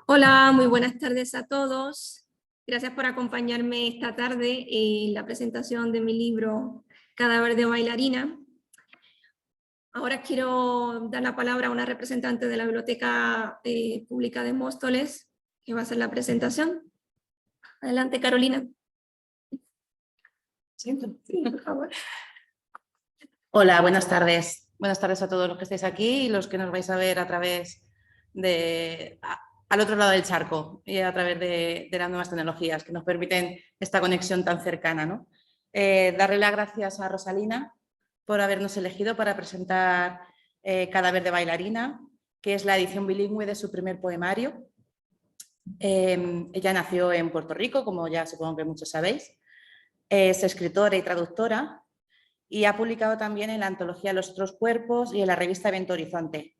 Hola, muy buenas tardes a todos. Gracias por acompañarme esta tarde en la presentación de mi libro Cadáver de bailarina. Ahora quiero dar la palabra a una representante de la Biblioteca Pública de Móstoles, que va a hacer la presentación. Adelante, Carolina. Sí, por favor. Hola, buenas tardes. Buenas tardes a todos los que estáis aquí y los que nos vais a ver a través al otro lado del charco y a través de las nuevas tecnologías que nos permiten esta conexión tan cercana, ¿no? Darle las gracias a Rosalina por habernos elegido para presentar Cadáver de bailarina, que es la edición bilingüe de su primer poemario. Ella nació en Puerto Rico, como ya supongo que muchos sabéis. Es escritora y traductora y ha publicado también en la antología Los otros cuerpos y en la revista Evento Horizonte.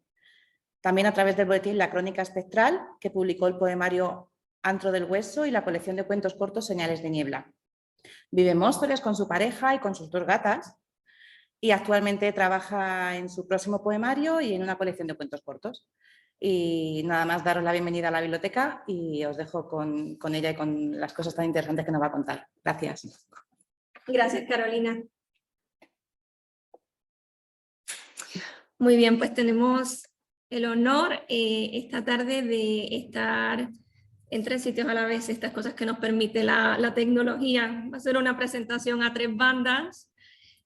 También a través del boletín La Crónica Espectral, que publicó el poemario Antro del Hueso y la colección de cuentos cortos Señales de Niebla. Vive en Móstoles con su pareja y con sus 2 gatas y actualmente trabaja en su próximo poemario y en una colección de cuentos cortos. Y nada más, daros la bienvenida a la biblioteca y os dejo con ella y con las cosas tan interesantes que nos va a contar. Gracias. Gracias, Carolina. Muy bien, pues tenemos el honor esta tarde de estar en 3 sitios a la vez, estas cosas que nos permite la tecnología. Va a ser una presentación a 3 bandas.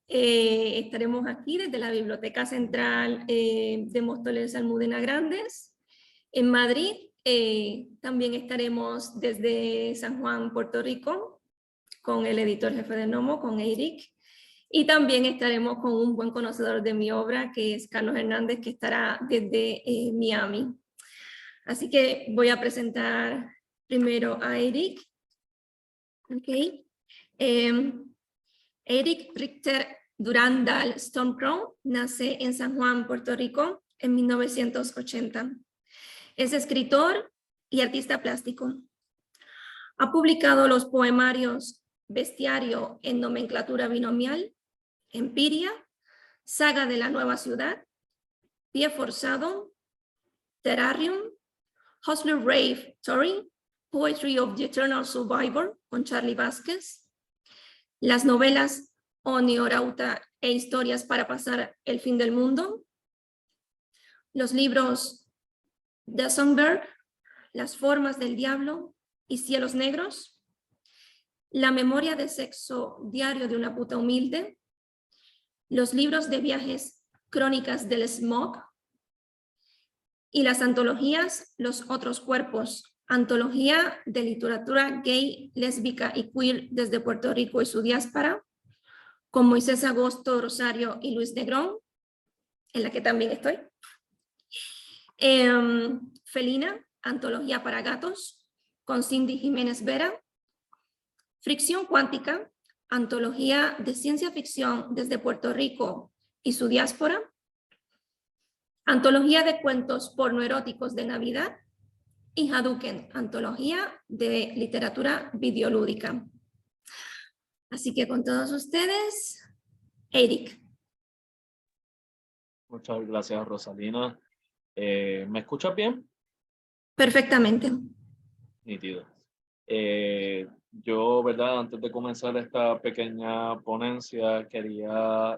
Estaremos aquí desde la Biblioteca Central de Móstoles Almudena Grandes, en Madrid. También estaremos desde San Juan, Puerto Rico, con el editor jefe de Nomo, con Eric. Y también estaremos con un buen conocedor de mi obra, que es Carlos Hernández, que estará desde Miami. Así que voy a presentar primero a Eric. Okay. Eric Richter Durandal Stormcrow nace en San Juan, Puerto Rico, en 1980. Es escritor y artista plástico. Ha publicado los poemarios Bestiario en nomenclatura binomial, Empiria, Saga de la Nueva Ciudad, Pie Forzado, Terrarium, Hustler Rave Touring, Poetry of the Eternal Survivor con Charlie Vázquez, las novelas Oniorauta e Historias para pasar el fin del mundo, los libros The Songbird, Las formas del diablo y Cielos negros, La memoria de sexo diario de una puta humilde, los libros de viajes Crónicas del Smog y las antologías Los otros cuerpos, antología de literatura gay, lésbica y queer desde Puerto Rico y su diáspora, con Moisés Agosto Rosario y Luis Negrón, en la que también estoy. Felina, antología para gatos, con Cindy Jiménez Vera. Fricción cuántica, antología de ciencia ficción desde Puerto Rico y su diáspora. Antología de cuentos pornoeróticos de Navidad. Y Hadouken, antología de literatura videolúdica. Así que con todos ustedes, Eric. Muchas gracias, Rosalina. ¿Me escuchas bien? Perfectamente. Nítido. Yo, ¿verdad? Antes de comenzar esta pequeña ponencia, quería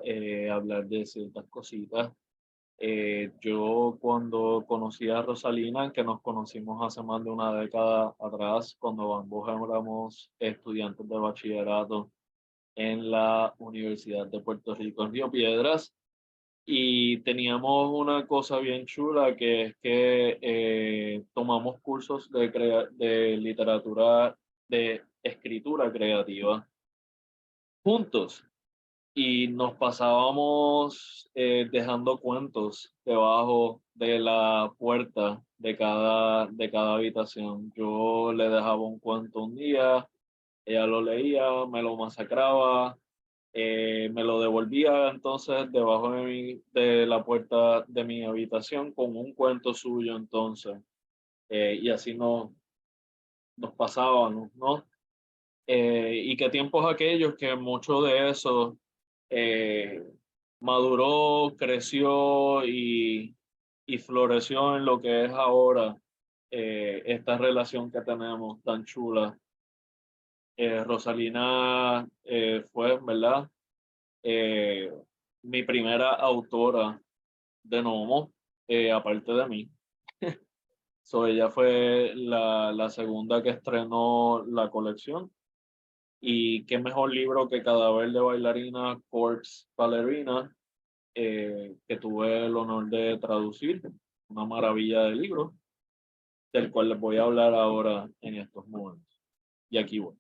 hablar de ciertas cositas. Yo cuando conocí a Rosalina, que nos conocimos hace más de una década atrás, cuando ambos éramos estudiantes de bachillerato en la Universidad de Puerto Rico en Río Piedras, y teníamos una cosa bien chula, que es que tomamos cursos de literatura, de escritura creativa juntos. Y nos pasábamos dejando cuentos debajo de la puerta de cada habitación. Yo le dejaba un cuento un día, ella lo leía, me lo masacraba, me lo devolvía entonces debajo de la puerta de mi habitación con un cuento suyo entonces. Y así nos pasábamos, ¿no? Y qué tiempos aquellos que mucho de eso eh, maduró, creció y floreció en lo que es ahora esta relación que tenemos tan chula. Rosalina fue, ¿verdad? Mi primera autora de Nomo, aparte de mí. Ella fue la segunda que estrenó la colección. Y qué mejor libro que Cadáver de Bailarina, Corpse Ballerina, que tuve el honor de traducir. Una maravilla de libro, del cual les voy a hablar ahora en estos momentos. Y aquí voy.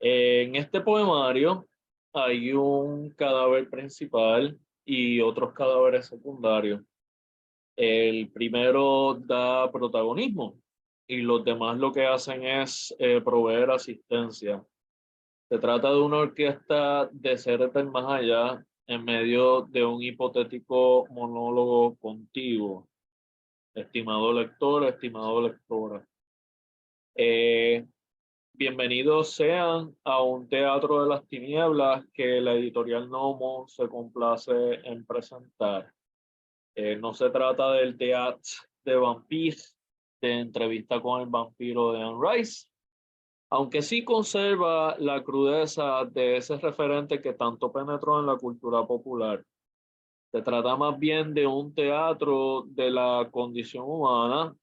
En este poemario hay un cadáver principal y otros cadáveres secundarios. El primero da protagonismo y los demás lo que hacen es proveer asistencia. Se trata de una orquesta de seres del más allá en medio de un hipotético monólogo contigo, estimado lector, estimado lectora. Bienvenidos sean a un teatro de las tinieblas que la editorial Nomo se complace en presentar. No se trata del teatro de Vampire, de entrevista con el vampiro de Anne Rice, aunque sí conserva la crudeza de ese referente que tanto penetró en la cultura popular. Se trata más bien de un teatro de la condición humana,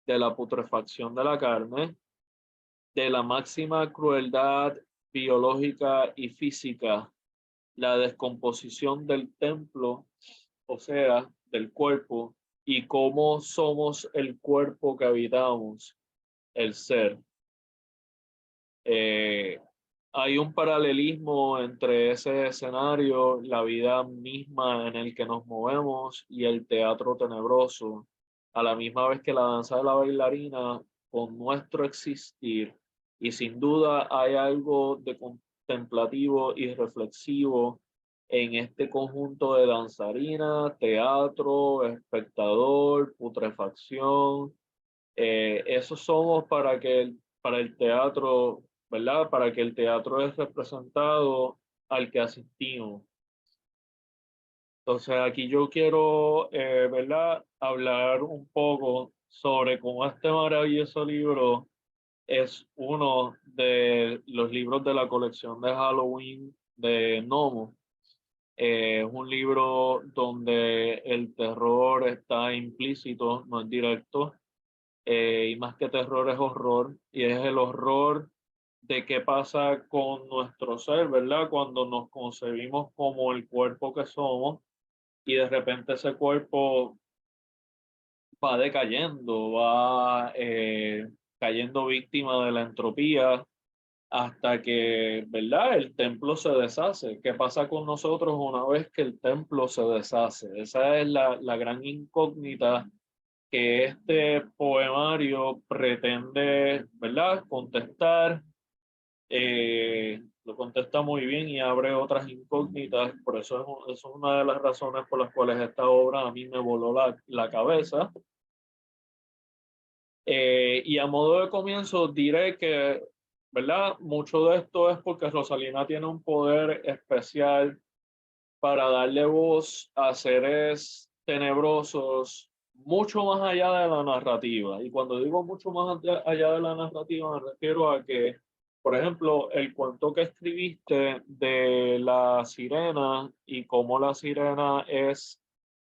de la putrefacción de la carne, de la máxima crueldad biológica y física, la descomposición del templo, o sea, del cuerpo, y cómo somos el cuerpo que habitamos, el ser. Hay un paralelismo entre ese escenario, la vida misma en el que nos movemos y el teatro tenebroso, a la misma vez que la danza de la bailarina con nuestro existir. Y sin duda hay algo de contemplativo y reflexivo en este conjunto de danzarina, teatro, espectador, putrefacción. Esos somos para el teatro, ¿verdad? Para que el teatro es representado al que asistimos. Entonces aquí yo quiero, ¿verdad? Hablar un poco sobre cómo este maravilloso libro es uno de los libros de la colección de Halloween de Nomo. Es un libro donde el terror está implícito, no es directo. Y más que terror es horror, y es el horror de qué pasa con nuestro ser, ¿verdad? Cuando nos concebimos como el cuerpo que somos y de repente ese cuerpo va decayendo, va cayendo víctima de la entropía hasta que, ¿verdad? El templo se deshace. ¿Qué pasa con nosotros una vez que el templo se deshace? Esa es la gran incógnita que este poemario pretende, ¿verdad?, contestar. Lo contesta muy bien y abre otras incógnitas. Por eso es una de las razones por las cuales esta obra a mí me voló la cabeza. Y a modo de comienzo diré que, ¿verdad?, mucho de esto es porque Rosalina tiene un poder especial para darle voz a seres tenebrosos mucho más allá de la narrativa. Y cuando digo mucho más allá de la narrativa, me refiero a que, por ejemplo, el cuento que escribiste de la sirena y cómo la sirena es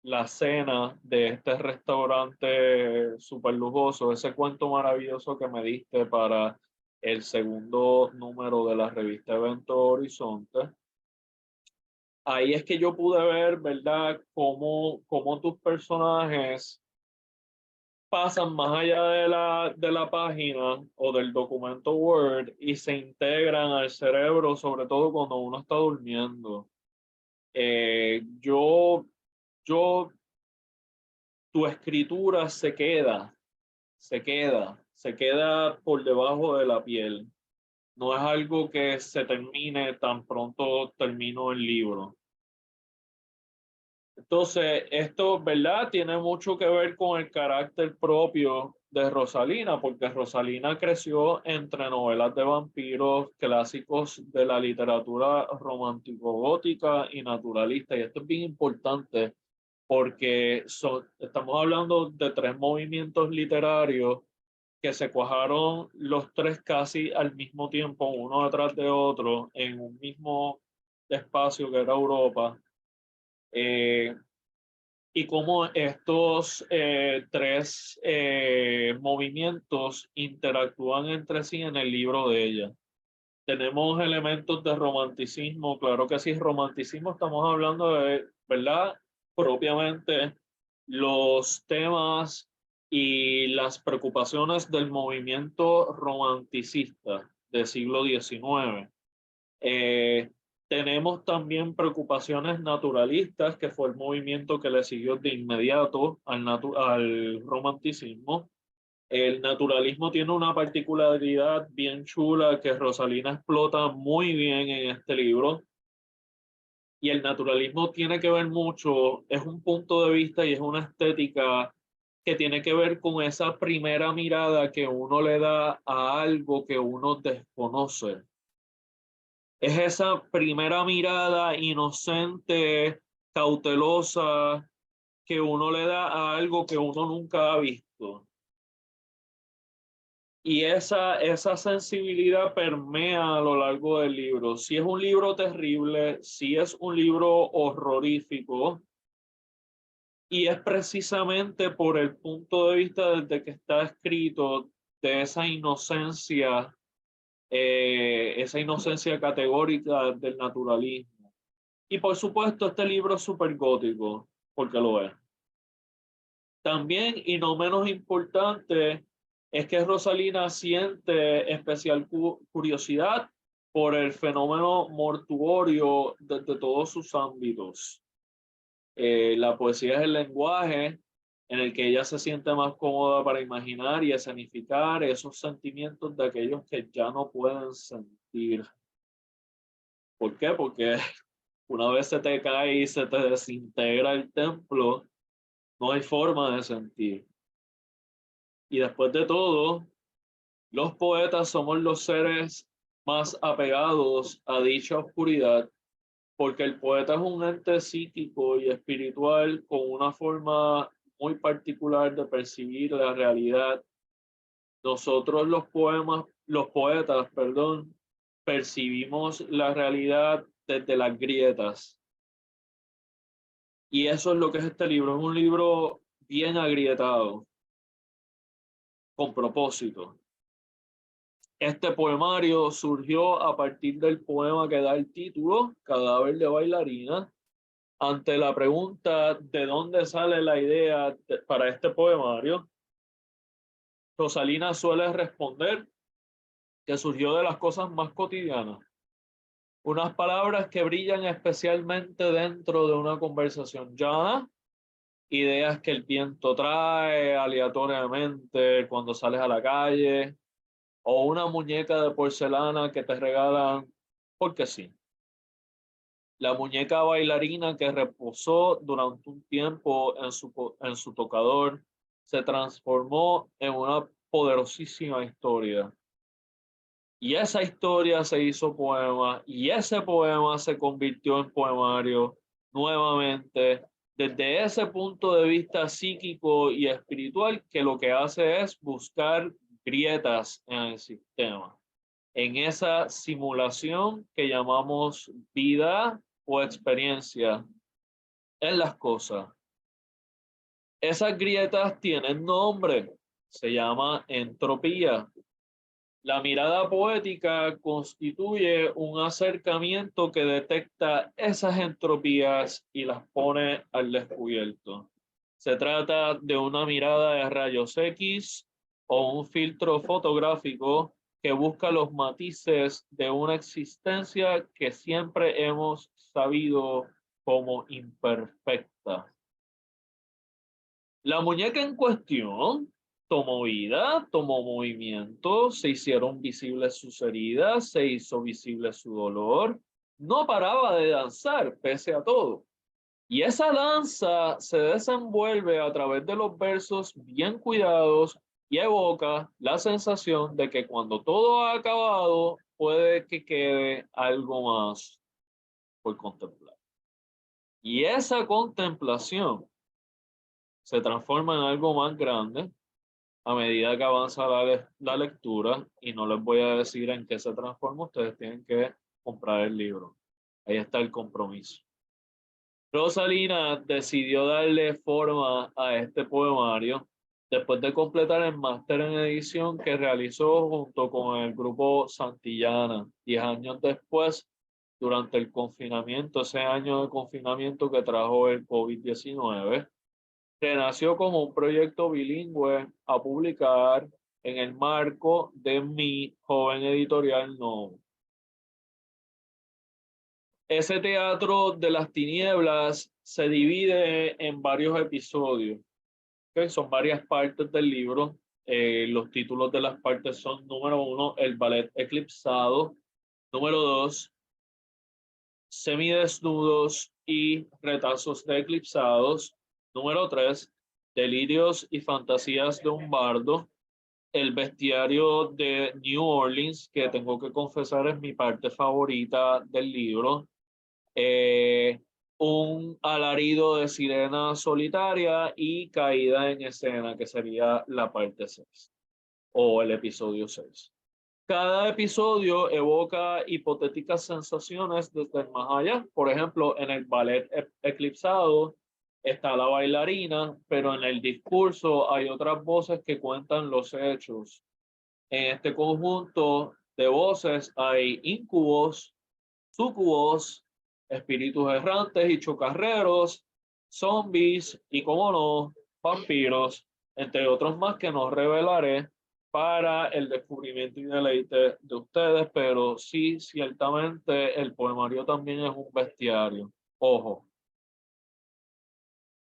la cena de este restaurante súper lujoso, ese cuento maravilloso que me diste para el segundo número de la revista Evento Horizonte. Ahí es que yo pude ver, ¿verdad?, cómo tus personajes pasan más allá de la página o del documento Word y se integran al cerebro, sobre todo cuando uno está durmiendo. Yo, tu escritura se queda por debajo de la piel. No es algo que se termine tan pronto termino el libro. Entonces, esto, ¿verdad? Tiene mucho que ver con el carácter propio de Rosalina, porque Rosalina creció entre novelas de vampiros clásicos de la literatura romántico-gótica y naturalista. Y esto es bien importante porque estamos hablando de 3 movimientos literarios que se cuajaron los 3 casi al mismo tiempo, uno detrás de otro, en un mismo espacio que era Europa. Y cómo estos 3 movimientos interactúan entre sí en el libro de ella. Tenemos elementos de romanticismo, claro que sí, romanticismo estamos hablando de, ¿verdad? Propiamente los temas y las preocupaciones del movimiento romanticista del siglo XIX. Tenemos también preocupaciones naturalistas, que fue el movimiento que le siguió de inmediato al romanticismo. El naturalismo tiene una particularidad bien chula que Rosalina explota muy bien en este libro. Y el naturalismo tiene que ver mucho, es un punto de vista y es una estética que tiene que ver con esa primera mirada que uno le da a algo que uno desconoce. Es esa primera mirada inocente, cautelosa, que uno le da a algo que uno nunca ha visto. Y esa sensibilidad permea a lo largo del libro. Si es un libro terrible, si es un libro horrorífico, y es precisamente por el punto de vista desde que está escrito, de esa inocencia categórica del naturalismo. Y por supuesto, este libro es súper gótico, porque lo es. También, y no menos importante, es que Rosalina siente especial curiosidad por el fenómeno mortuorio desde todos sus ámbitos. La poesía es el lenguaje en el que ella se siente más cómoda para imaginar y escenificar esos sentimientos de aquellos que ya no pueden sentir. ¿Por qué? Porque una vez se te cae y se te desintegra el templo, no hay forma de sentir. Y después de todo, los poetas somos los seres más apegados a dicha oscuridad, porque el poeta es un ente psíquico y espiritual con una forma muy particular de percibir la realidad. Nosotros los poetas, perdón, percibimos la realidad desde las grietas. Y eso es lo que es este libro. Es un libro bien agrietado, con propósito. Este poemario surgió a partir del poema que da el título, Cadáver de bailarina. Ante la pregunta de dónde sale la idea para este poemario, Rosalina suele responder que surgió de las cosas más cotidianas. Unas palabras que brillan especialmente dentro de una conversación llana, ideas que el viento trae aleatoriamente cuando sales a la calle, o una muñeca de porcelana que te regalan porque sí. La muñeca bailarina que reposó durante un tiempo en su tocador se transformó en una poderosísima historia. Y esa historia se hizo poema y ese poema se convirtió en poemario nuevamente desde ese punto de vista psíquico y espiritual que lo que hace es buscar grietas en el sistema, en esa simulación que llamamos vida o experiencia en las cosas. Esas grietas tienen nombre, se llama entropía. La mirada poética constituye un acercamiento que detecta esas entropías y las pone al descubierto. Se trata de una mirada de rayos X o un filtro fotográfico que busca los matices de una existencia que siempre hemos sabido como imperfecta. La muñeca en cuestión tomó vida, tomó movimiento, se hicieron visibles sus heridas, se hizo visible su dolor, no paraba de danzar pese a todo. Y esa danza se desenvuelve a través de los versos bien cuidados y evoca la sensación de que cuando todo ha acabado, puede que quede algo más por contemplar. Y esa contemplación se transforma en algo más grande a medida que avanza la lectura, y no les voy a decir en qué se transforma, ustedes tienen que comprar el libro. Ahí está el compromiso. Rosalina decidió darle forma a este poemario después de completar el máster en edición que realizó junto con el grupo Santillana, 10 años después, durante el confinamiento, ese año de confinamiento que trajo el COVID-19, renació como un proyecto bilingüe a publicar en el marco de Mi Joven Editorial No. Ese teatro de las tinieblas se divide en varios episodios, ¿okay? Son varias partes del libro. Los títulos de las partes son: número 1, El ballet eclipsado; número 2, Semidesnudos y retazos de eclipsados; número 3, Delirios y fantasías de un bardo; El bestiario de New Orleans, que tengo que confesar es mi parte favorita del libro; Un alarido de sirena solitaria; y Caída en escena, que sería la parte 6 o el episodio 6. Cada episodio evoca hipotéticas sensaciones desde el más allá. Por ejemplo, en el ballet eclipsado está la bailarina, pero en el discurso hay otras voces que cuentan los hechos. En este conjunto de voces hay incubos, súcubos, espíritus errantes y chocarreros, zombies y, como no, vampiros, entre otros más que no revelaré para el descubrimiento y deleite de ustedes, pero sí, ciertamente el poemario también es un bestiario. Ojo.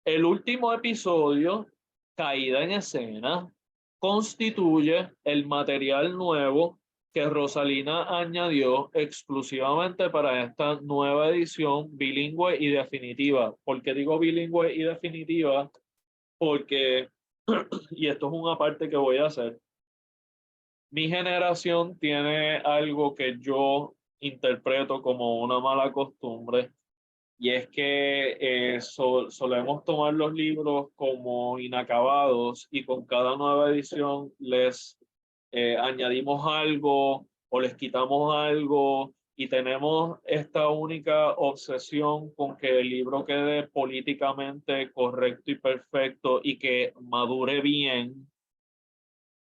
El último episodio, Caída en escena, constituye el material nuevo que Rosalina añadió exclusivamente para esta nueva edición bilingüe y definitiva. ¿Por qué digo bilingüe y definitiva? Porque, y esto es una parte que voy a hacer, mi generación tiene algo que yo interpreto como una mala costumbre, y es que solemos tomar los libros como inacabados y con cada nueva edición les añadimos algo o les quitamos algo, y tenemos esta única obsesión con que el libro quede políticamente correcto y perfecto y que madure bien,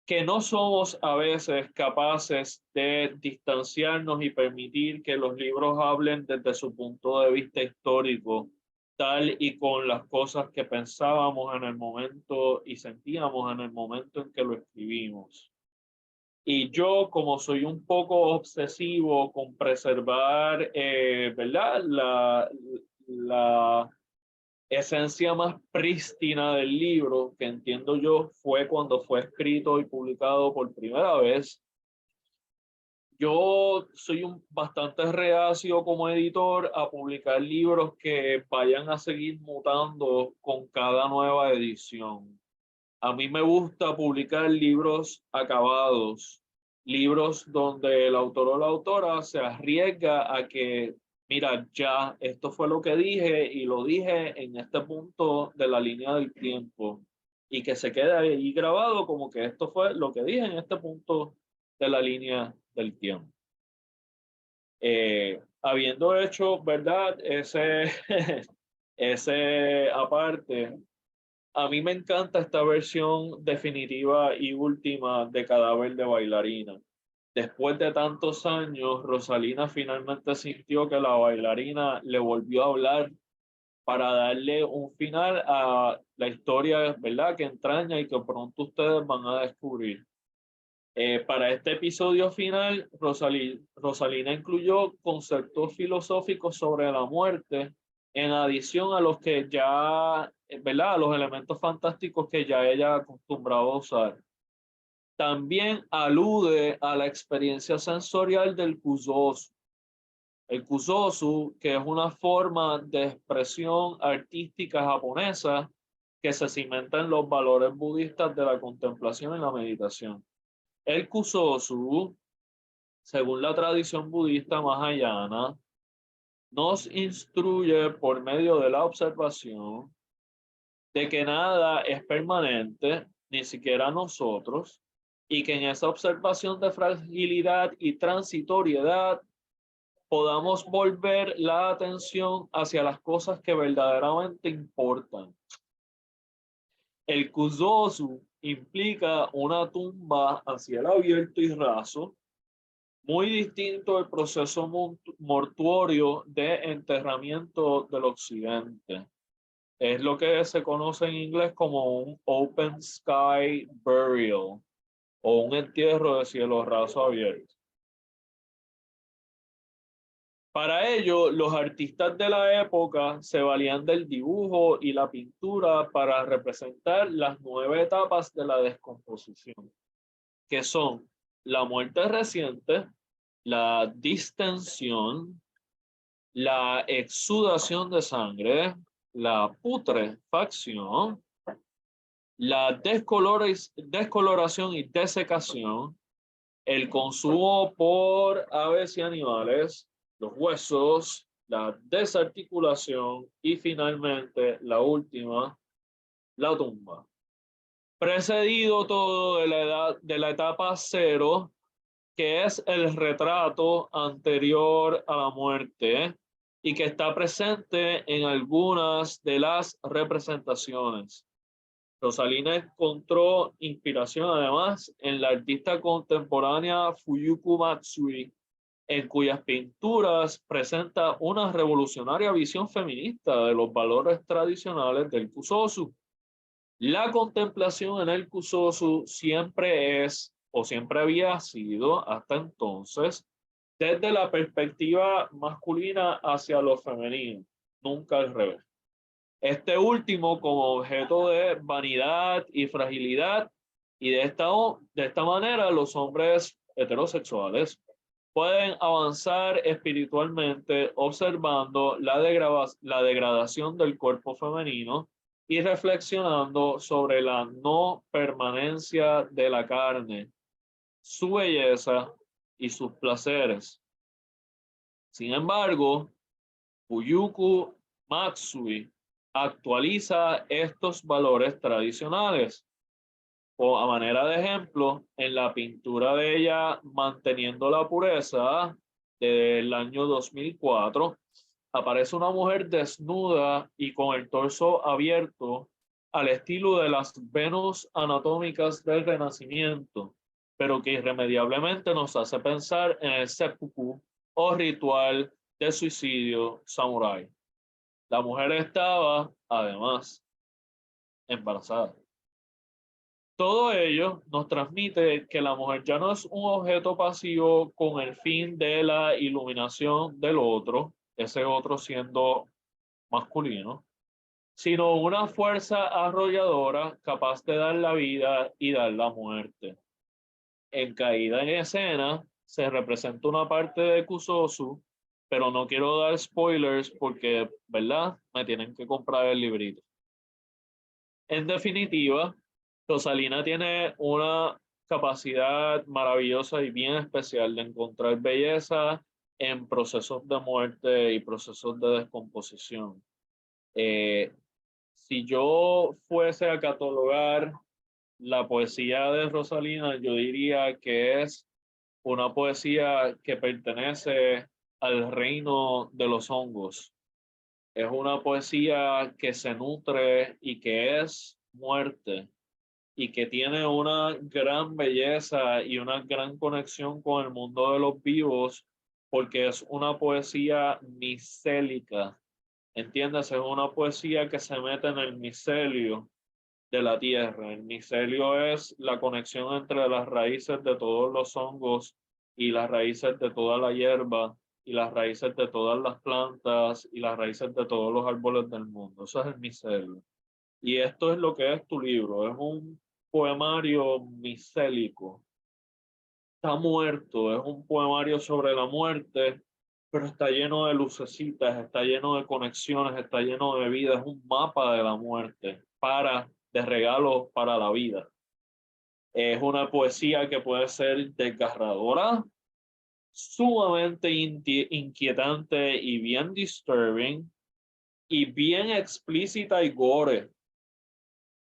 que no somos a veces capaces de distanciarnos y permitir que los libros hablen desde su punto de vista histórico, tal y con las cosas que pensábamos en el momento y sentíamos en el momento en que lo escribimos. Y yo, como soy un poco obsesivo con preservar, ¿verdad? La esencia más prístina del libro, que entiendo yo fue cuando fue escrito y publicado por primera vez. Yo soy bastante reacio como editor a publicar libros que vayan a seguir mutando con cada nueva edición. A mí me gusta publicar libros acabados, libros donde el autor o la autora se arriesga a que, mira, ya, esto fue lo que dije y lo dije en este punto de la línea del tiempo, y que se quede ahí grabado como que esto fue lo que dije en este punto de la línea del tiempo. Habiendo hecho, ¿verdad? Ese aparte, a mí me encanta esta versión definitiva y última de Cadáver de bailarina. Después de tantos años, Rosalina finalmente sintió que la bailarina le volvió a hablar para darle un final a la historia, ¿verdad?, que entraña y que pronto ustedes van a descubrir. Para este episodio final, Rosalina incluyó conceptos filosóficos sobre la muerte, en adición a los que ya, ¿verdad?, a los elementos fantásticos que ya ella acostumbraba a usar. También alude a la experiencia sensorial del kuzosu. El kuzosu, que es una forma de expresión artística japonesa que se cimenta en los valores budistas de la contemplación y la meditación. El kuzosu, según la tradición budista mahayana, nos instruye por medio de la observación de que nada es permanente, ni siquiera nosotros, y que en esa observación de fragilidad y transitoriedad podamos volver la atención hacia las cosas que verdaderamente importan. El kuzosu implica una tumba a cielo abierto y raso, muy distinto al proceso mortuorio de enterramiento del occidente. Es lo que se conoce en inglés como un open sky burial o un entierro de cielo raso abierto. Para ello, los artistas de la época se valían del dibujo y la pintura para representar las 9 etapas de la descomposición, que son la muerte reciente, la distensión, la exudación de sangre, la putrefacción, la descoloración y desecación, el consumo por aves y animales, los huesos, la desarticulación y finalmente la última, la tumba. Precedido todo de la etapa 0, que es el retrato anterior a la muerte y que está presente en algunas de las representaciones. Rosalina encontró inspiración además en la artista contemporánea Fuyuko Matsui, en cuyas pinturas presenta una revolucionaria visión feminista de los valores tradicionales del kusosu. La contemplación en el kusosu siempre es, o siempre había sido hasta entonces, desde la perspectiva masculina hacia lo femenino, nunca al revés. Este último como objeto de vanidad y fragilidad, y de esta manera los hombres heterosexuales pueden avanzar espiritualmente observando la degradación del cuerpo femenino y reflexionando sobre la no permanencia de la carne, su belleza y sus placeres. Sin embargo, Fuyuko Matsui actualiza estos valores tradicionales. O a manera de ejemplo, en la pintura de ella Manteniendo la Pureza del año 2004, aparece una mujer desnuda y con el torso abierto al estilo de las Venus anatómicas del Renacimiento, pero que irremediablemente nos hace pensar en el seppuku o ritual de suicidio samurái. La mujer estaba, además, embarazada. Todo ello nos transmite que la mujer ya no es un objeto pasivo con el fin de la iluminación del otro, ese otro siendo masculino, sino una fuerza arrolladora capaz de dar la vida y dar la muerte. En Caída en Escena se representa una parte de Kusosu, pero no quiero dar spoilers porque, ¿verdad? Me tienen que comprar el librito. En definitiva, Rosalina tiene una capacidad maravillosa y bien especial de encontrar belleza en procesos de muerte y procesos de descomposición. Si yo fuese a catalogar la poesía de Rosalina, yo diría que es una poesía que pertenece al reino de los hongos. Es una poesía que se nutre y que es muerte y que tiene una gran belleza y una gran conexión con el mundo de los vivos porque es una poesía micélica. ¿Entiendes? Es una poesía que se mete en el micelio de la tierra. El micelio es la conexión entre las raíces de todos los hongos y las raíces de toda la hierba y las raíces de todas las plantas y las raíces de todos los árboles del mundo. Eso es el micelio. Y esto es lo que es tu libro. Es un poemario micélico. Está muerto, es un poemario sobre la muerte, pero está lleno de lucecitas, está lleno de conexiones, está lleno de vida. Es un mapa de la muerte de regalos para la vida. Es una poesía que puede ser desgarradora, sumamente inquietante y bien disturbing, y bien explícita y gore.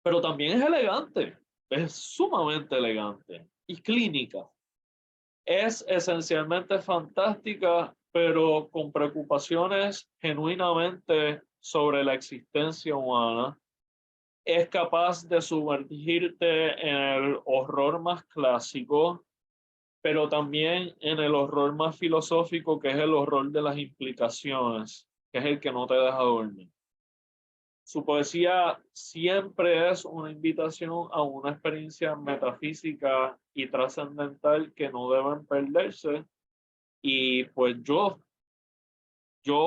pero también es elegante, es sumamente elegante y clínica. Es esencialmente fantástica, pero con preocupaciones genuinamente sobre la existencia humana. Es capaz de sumergirte en el horror más clásico, pero también en el horror más filosófico, que es el horror de las implicaciones, que es el que no te deja dormir. Su poesía siempre es una invitación a una experiencia metafísica y trascendental que no deben perderse. Y pues yo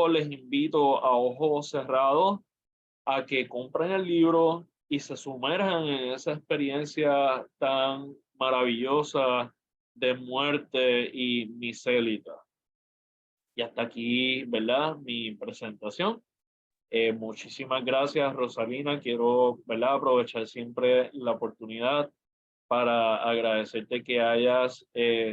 les invito a ojos cerrados a que compren el libro y se sumerjan en esa experiencia tan maravillosa de muerte y misélita. Y hasta aquí, ¿verdad? Mi presentación. Muchísimas gracias, Rosalina. Quiero, ¿verdad?, aprovechar siempre la oportunidad para agradecerte que hayas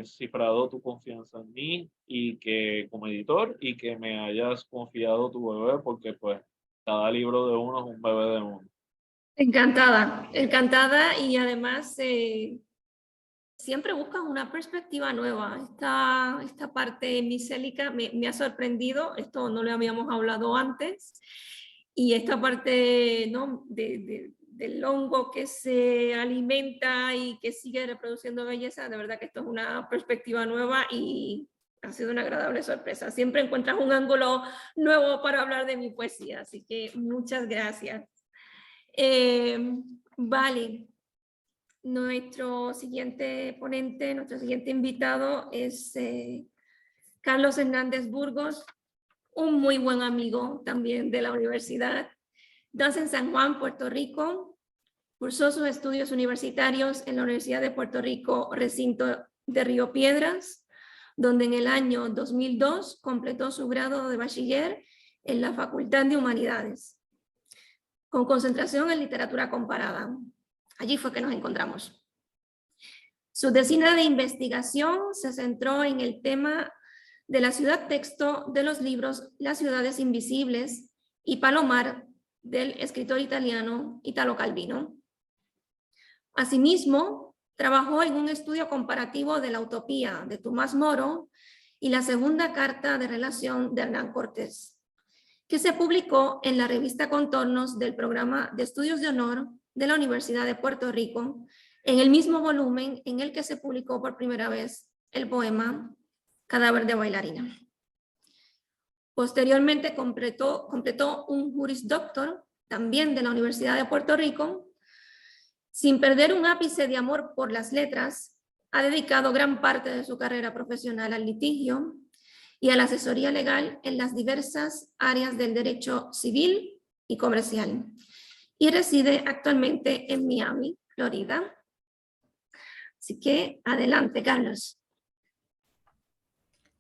cifrado tu confianza en mí y que como editor y que me hayas confiado tu bebé, porque pues cada libro de uno es un bebé de uno. Encantada, encantada y además siempre buscas una perspectiva nueva. Esta parte micélica me ha sorprendido, esto no lo habíamos hablado antes, y esta parte, ¿no?, del hongo que se alimenta y que sigue reproduciendo belleza, de verdad que esto es una perspectiva nueva y ha sido una agradable sorpresa. Siempre encuentras un ángulo nuevo para hablar de mi poesía, así que muchas gracias. Vale. Nuestro siguiente ponente, nuestro siguiente invitado es Carlos Hernández Burgos, un muy buen amigo también de la universidad. Nace en San Juan, Puerto Rico. Cursó sus estudios universitarios en la Universidad de Puerto Rico, recinto de Río Piedras, donde en el año 2002 completó su grado de bachiller en la Facultad de Humanidades, con concentración en literatura comparada. Allí fue que nos encontramos. Su tesis de investigación se centró en el tema de la ciudad texto de los libros Las ciudades invisibles y Palomar, del escritor italiano Italo Calvino. Asimismo, trabajó en un estudio comparativo de la utopía de Tomás Moro y la segunda carta de relación de Hernán Cortés, que se publicó en la revista Contornos del programa de estudios de honor de la Universidad de Puerto Rico, en el mismo volumen en el que se publicó por primera vez el poema Cadáver de bailarina. Posteriormente completó un Juris Doctor, también de la Universidad de Puerto Rico. Sin perder un ápice de amor por las letras, ha dedicado gran parte de su carrera profesional al litigio y a la asesoría legal en las diversas áreas del derecho civil y comercial, y reside actualmente en Miami, Florida. Así que adelante, Carlos.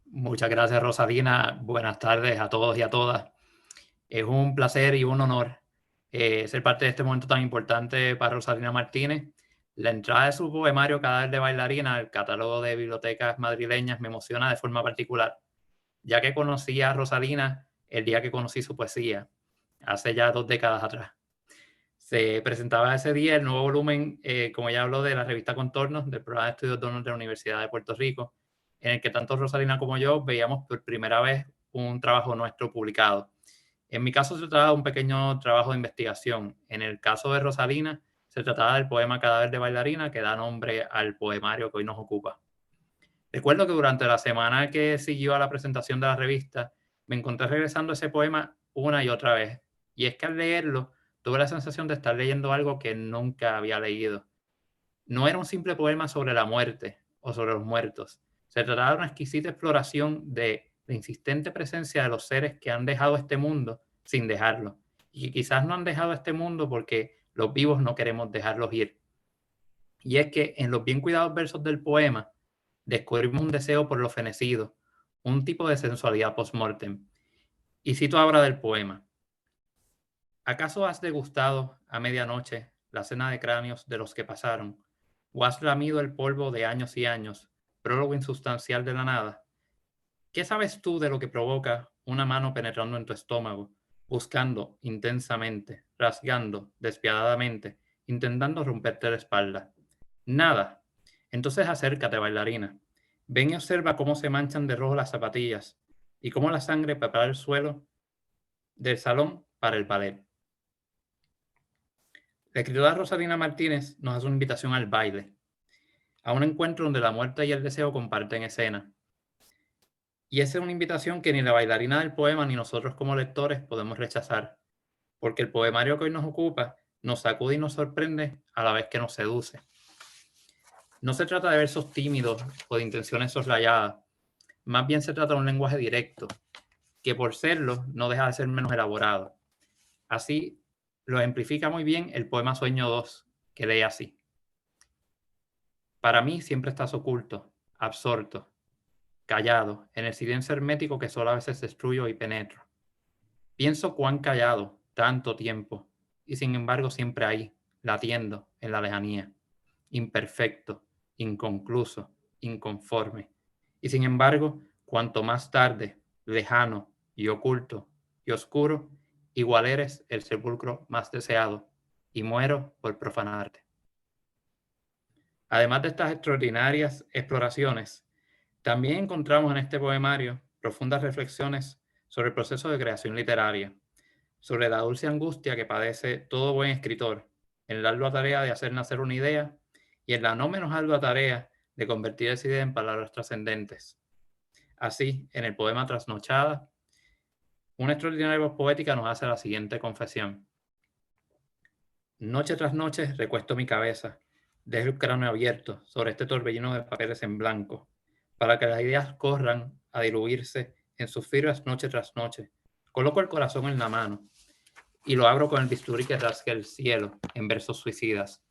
Muchas gracias, Rosalina. Buenas tardes a todos y a todas. Es un placer y un honor ser parte de este momento tan importante para Rosalina Martínez. La entrada de su poemario Cadáver de bailarina al catálogo de bibliotecas madrileñas me emociona de forma particular, ya que conocí a Rosalina el día que conocí su poesía, hace ya 2 décadas atrás. Se presentaba ese día el nuevo volumen, como ya habló, de la revista Contornos, del programa de estudios de honor de la Universidad de Puerto Rico, en el que tanto Rosalina como yo veíamos por primera vez un trabajo nuestro publicado. En mi caso se trataba de un pequeño trabajo de investigación. En el caso de Rosalina se trataba del poema Cadáver de bailarina, que da nombre al poemario que hoy nos ocupa. Recuerdo que durante la semana que siguió a la presentación de la revista me encontré regresando ese poema una y otra vez. Y es que al leerlo tuve la sensación de estar leyendo algo que nunca había leído. No era un simple poema sobre la muerte o sobre los muertos. Se trataba de una exquisita exploración de la insistente presencia de los seres que han dejado este mundo sin dejarlo. Y que quizás no han dejado este mundo porque los vivos no queremos dejarlos ir. Y es que en los bien cuidados versos del poema descubrimos un deseo por lo fenecido, un tipo de sensualidad post-mortem. Y cito ahora del poema. ¿Acaso has degustado a medianoche la cena de cráneos de los que pasaron? ¿O has lamido el polvo de años y años, prólogo insustancial de la nada? ¿Qué sabes tú de lo que provoca una mano penetrando en tu estómago, buscando intensamente, rasgando despiadadamente intentando romperte la espalda. Nada. Entonces acércate, bailarina. Ven y observa cómo se manchan de rojo las zapatillas y cómo la sangre prepara el suelo del salón para el ballet. La escritora Rosalina Martínez nos hace una invitación al baile, a un encuentro donde la muerte y el deseo comparten escena. Y esa es una invitación que ni la bailarina del poema ni nosotros como lectores podemos rechazar, porque el poemario que hoy nos ocupa nos sacude y nos sorprende a la vez que nos seduce. No se trata de versos tímidos o de intenciones soslayadas, más bien se trata de un lenguaje directo, que por serlo no deja de ser menos elaborado. Así lo ejemplifica muy bien el poema Sueño 2, que lee así. Para mí siempre estás oculto, absorto, callado, en el silencio hermético que solo a veces destruyo y penetro. Pienso cuán callado, tanto tiempo, y sin embargo siempre ahí, latiendo en la lejanía, imperfecto, inconcluso, inconforme. Y sin embargo, cuanto más tarde, lejano y oculto y oscuro, igual eres el sepulcro más deseado, y muero por profanarte. Además de estas extraordinarias exploraciones, también encontramos en este poemario profundas reflexiones sobre el proceso de creación literaria, sobre la dulce angustia que padece todo buen escritor en la ardua tarea de hacer nacer una idea y en la no menos ardua tarea de convertir esa idea en palabras trascendentes. Así, en el poema Trasnochada, una extraordinaria voz poética nos hace la siguiente confesión. Noche tras noche recuesto mi cabeza, dejo el cráneo abierto sobre este torbellino de papeles en blanco, para que las ideas corran a diluirse en sus fibras noche tras noche. Coloco el corazón en la mano y lo abro con el bisturí que rasga el cielo en versos suicidas.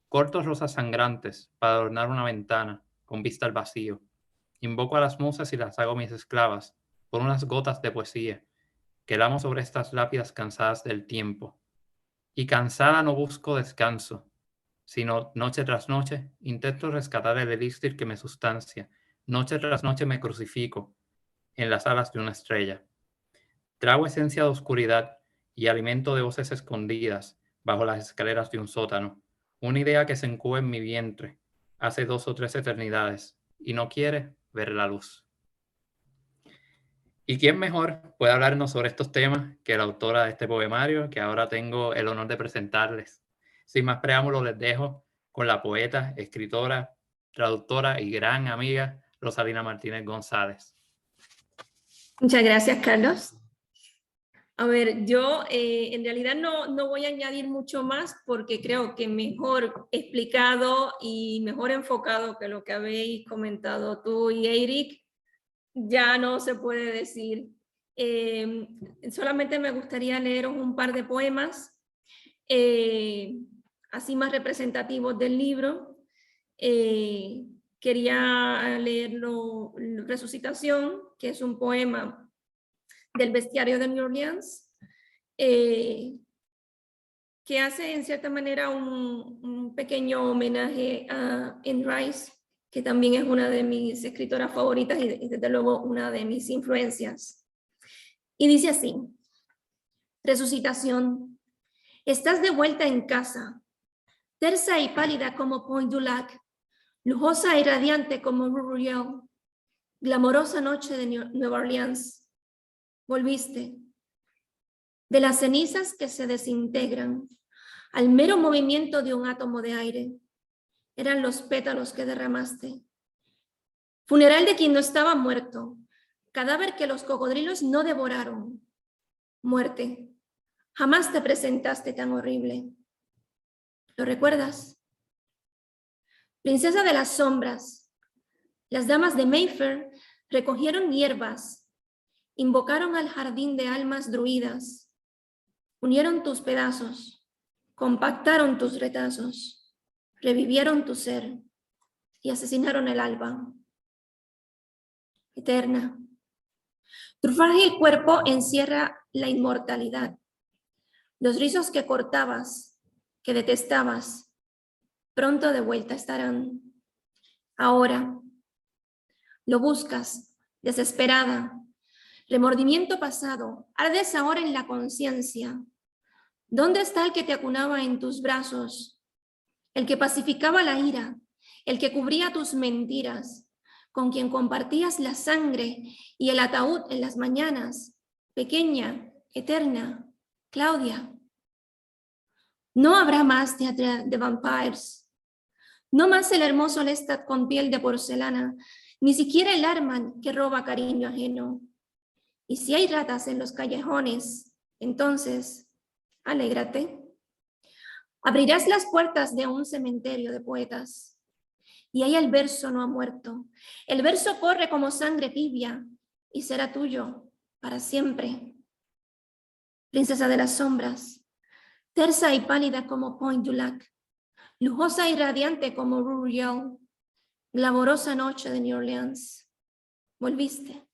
Corto rosas sangrantes para adornar una ventana con vista al vacío. Invoco a las musas y las hago mis esclavas por unas gotas de poesía que lamo sobre estas lápidas cansadas del tiempo. Y cansada no busco descanso, sino noche tras noche intento rescatar el elixir que me sustancia. Noche tras noche me crucifico en las alas de una estrella. Trago esencia de oscuridad y alimento de voces escondidas bajo las escaleras de un sótano. Una idea que se encuve en mi vientre hace 2 o 3 eternidades y no quiere ver la luz. ¿Y quién mejor puede hablarnos sobre estos temas que la autora de este poemario, que ahora tengo el honor de presentarles? Sin más preámbulo, les dejo con la poeta, escritora, traductora y gran amiga Rosalina Martínez González. Muchas gracias, Carlos. A ver, yo en realidad no voy a añadir mucho más porque creo que mejor explicado y mejor enfocado que lo que habéis comentado tú y Eric, ya no se puede decir. Solamente me gustaría leeros un par de poemas, así más representativos del libro. Quería leerlo, Resucitación, que es un poema del Bestiario de New Orleans, que hace en cierta manera un pequeño homenaje a Anne Rice, que también es una de mis escritoras favoritas y desde luego una de mis influencias. Y dice así: Resucitación, estás de vuelta en casa, tersa y pálida como Point du Lac, lujosa y radiante como Rue, glamorosa noche de Nueva Orleans. Volviste de las cenizas que se desintegran al mero movimiento de un átomo de aire. Eran los pétalos que derramaste. Funeral de quien no estaba muerto, cadáver que los cocodrilos no devoraron. Muerte, jamás te presentaste tan horrible. ¿Lo recuerdas? Princesa de las sombras, las damas de Mayfair recogieron hierbas, invocaron al jardín de almas druidas, unieron tus pedazos, compactaron tus retazos, revivieron tu ser y asesinaron el alba. Eterna, tu frágil cuerpo encierra la inmortalidad. Los rizos que cortabas, que detestabas, pronto de vuelta estarán. Ahora, lo buscas, desesperada. Remordimiento pasado, ardes ahora en la conciencia. ¿Dónde está el que te acunaba en tus brazos? El que pacificaba la ira, el que cubría tus mentiras, con quien compartías la sangre y el ataúd en las mañanas, pequeña, eterna, Claudia. No habrá más teatro de vampires, no más el hermoso Lestat con piel de porcelana, ni siquiera el Arman que roba cariño ajeno. Y si hay ratas en los callejones, entonces, alégrate. Abrirás las puertas de un cementerio de poetas, y ahí el verso no ha muerto. El verso corre como sangre tibia y será tuyo para siempre. Princesa de las sombras, tersa y pálida como Point du Lac, lujosa y radiante como Ruriel, glamorosa noche de New Orleans. Volviste.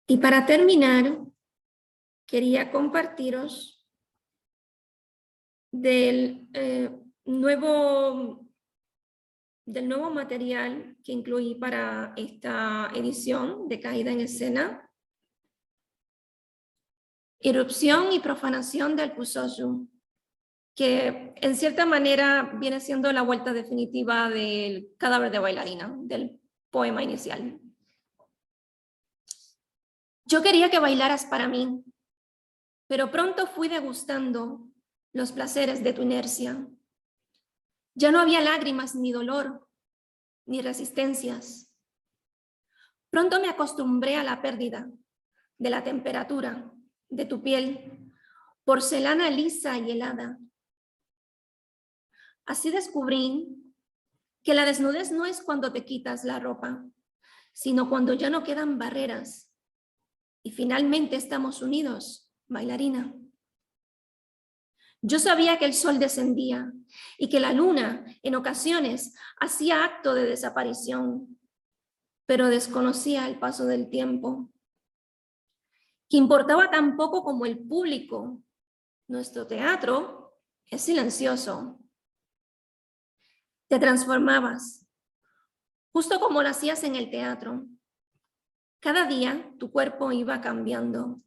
Y para terminar, quería compartiros del nuevo material que incluí para esta edición de Caída en Escena. Irrupción y profanación del Pusosu, que en cierta manera viene siendo la vuelta definitiva del Cadáver de bailarina, del poema inicial. Yo quería que bailaras para mí, pero pronto fui degustando los placeres de tu inercia. Ya no había lágrimas ni dolor, ni resistencias. Pronto me acostumbré a la pérdida de la temperatura de tu piel, porcelana lisa y helada. Así descubrí que la desnudez no es cuando te quitas la ropa, sino cuando ya no quedan barreras y finalmente estamos unidos, bailarina. Yo sabía que el sol descendía y que la luna en ocasiones hacía acto de desaparición, pero desconocía el paso del tiempo, que importaba tan poco como el público. Nuestro teatro es silencioso. Te transformabas, justo como lo hacías en el teatro. Cada día tu cuerpo iba cambiando.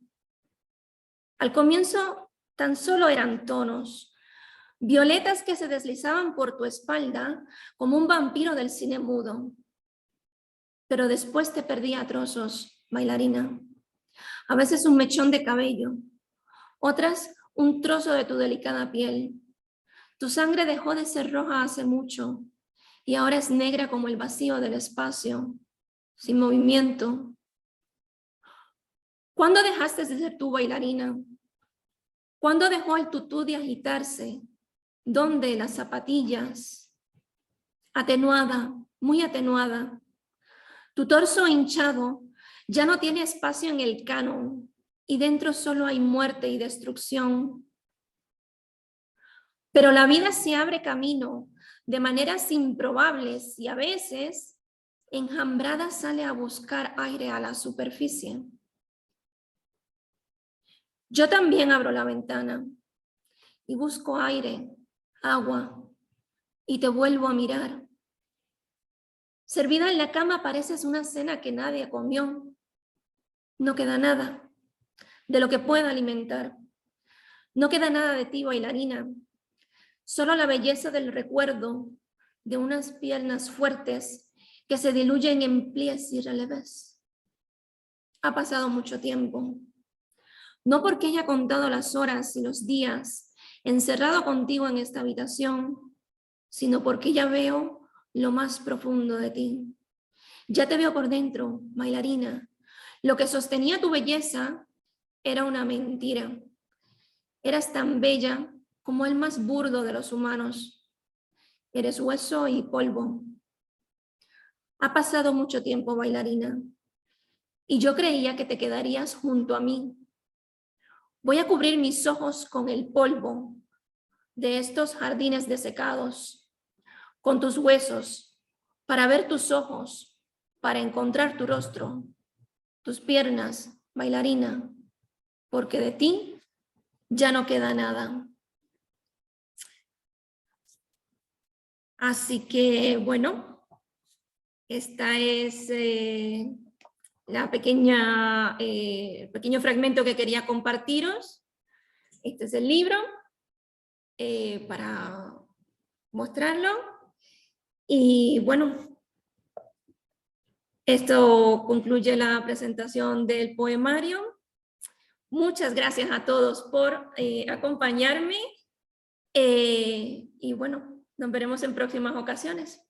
Al comienzo tan solo eran tonos, violetas que se deslizaban por tu espalda como un vampiro del cine mudo. Pero después te perdí a trozos, bailarina. A veces un mechón de cabello, otras un trozo de tu delicada piel. Tu sangre dejó de ser roja hace mucho y ahora es negra como el vacío del espacio, sin movimiento. ¿Cuándo dejaste de ser tú, bailarina? ¿Cuándo dejó el tutú de agitarse? ¿Dónde las zapatillas? Atenuada, muy atenuada. Tu torso hinchado ya no tiene espacio en el canon y dentro solo hay muerte y destrucción. Pero la vida se abre camino de maneras improbables y a veces enjambrada sale a buscar aire a la superficie. Yo también abro la ventana y busco aire, agua, y te vuelvo a mirar. Servida en la cama pareces una cena que nadie comió. No queda nada de lo que pueda alimentar. No queda nada de ti, bailarina. Solo la belleza del recuerdo de unas piernas fuertes que se diluyen en pliegues y releves. Ha pasado mucho tiempo. No porque haya contado las horas y los días encerrado contigo en esta habitación, sino porque ya veo lo más profundo de ti. Ya te veo por dentro, bailarina. Lo que sostenía tu belleza era una mentira. Eras tan bella como el más burdo de los humanos. Eres hueso y polvo. Ha pasado mucho tiempo, bailarina, y yo creía que te quedarías junto a mí. Voy a cubrir mis ojos con el polvo de estos jardines desecados, con tus huesos, para ver tus ojos, para encontrar tu rostro, tus piernas, bailarina, porque de ti ya no queda nada. Así que, bueno, esta es pequeño fragmento que quería compartiros. Este es el libro para mostrarlo. Y bueno, esto concluye la presentación del poemario. Muchas gracias a todos por acompañarme y bueno, nos veremos en próximas ocasiones.